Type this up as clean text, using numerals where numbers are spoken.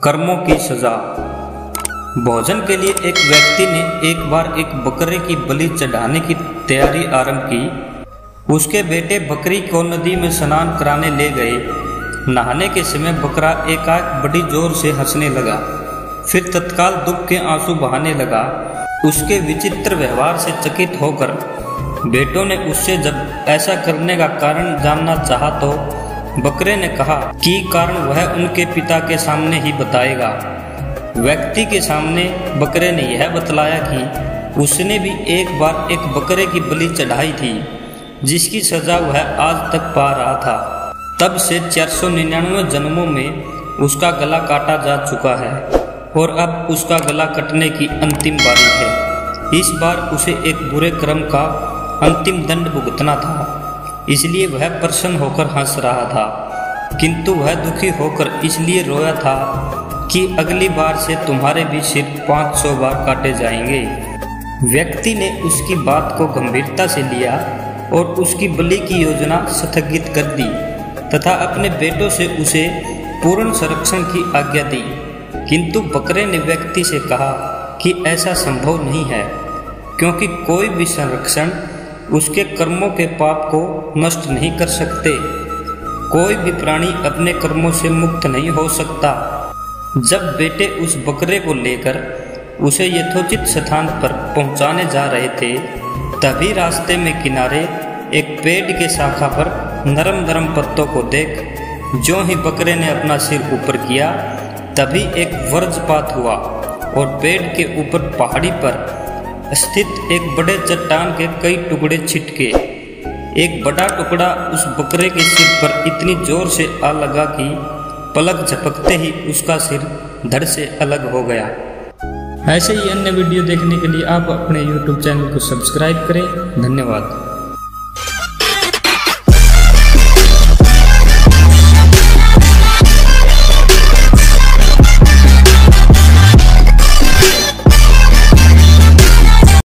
कर्मों की सजा। भोजन के लिए एक व्यक्ति ने एक बार एक बकरे की बलि चढ़ाने की तैयारी आरंभ की। उसके बेटे बकरी को नदी में स्नान कराने ले गए। नहाने के समय बकरा एकाएक बड़ी जोर से हंसने लगा, फिर तत्काल दुख के आंसू बहाने लगा। उसके विचित्र व्यवहार से चकित होकर बेटों ने उससे जब ऐसा करने का कारण जानना चाहा तो बकरे ने कहा कि कारण वह उनके पिता के सामने ही बताएगा। व्यक्ति के सामने बकरे ने यह बतलाया कि उसने भी एक बार एक बकरे की बलि चढ़ाई थी, जिसकी सजा वह आज तक पा रहा था। तब से 499 जन्मों में उसका गला काटा जा चुका है और अब उसका गला कटने की अंतिम बारी है। इस बार उसे एक बुरे कर्म का अंतिम दंड भुगतना था, इसलिए वह प्रसन्न होकर हंस रहा था, किंतु वह दुखी होकर इसलिए रोया था कि अगली बार से तुम्हारे भी सिर 500 बार काटे जाएंगे। व्यक्ति ने उसकी बात को गंभीरता से लिया और उसकी बलि की योजना स्थगित कर दी तथा अपने बेटों से उसे पूर्ण संरक्षण की आज्ञा दी। किंतु बकरे ने व्यक्ति से कहा कि ऐसा संभव नहीं है, क्योंकि कोई भी संरक्षण उसके कर्मों के पाप को नष्ट नहीं कर सकते। कोई भी प्राणी अपने कर्मों से मुक्त नहीं हो सकता। जब बेटे उस बकरे को लेकर उसे यथोचित स्थान पर पहुंचाने जा रहे थे, तभी रास्ते में किनारे एक पेड़ के शाखा पर नरम नरम पत्तों को देख जो ही बकरे ने अपना सिर ऊपर किया, तभी एक वज्रपात हुआ और पेड़ के ऊपर पहाड़ी पर स्थित एक बड़े चट्टान के कई टुकड़े छिटके। एक बड़ा टुकड़ा उस बकरे के सिर पर इतनी जोर से आ लगा कि पलक झपकते ही उसका सिर धड़ से अलग हो गया। ऐसे ही अन्य वीडियो देखने के लिए आप अपने YouTube चैनल को सब्सक्राइब करें। धन्यवाद।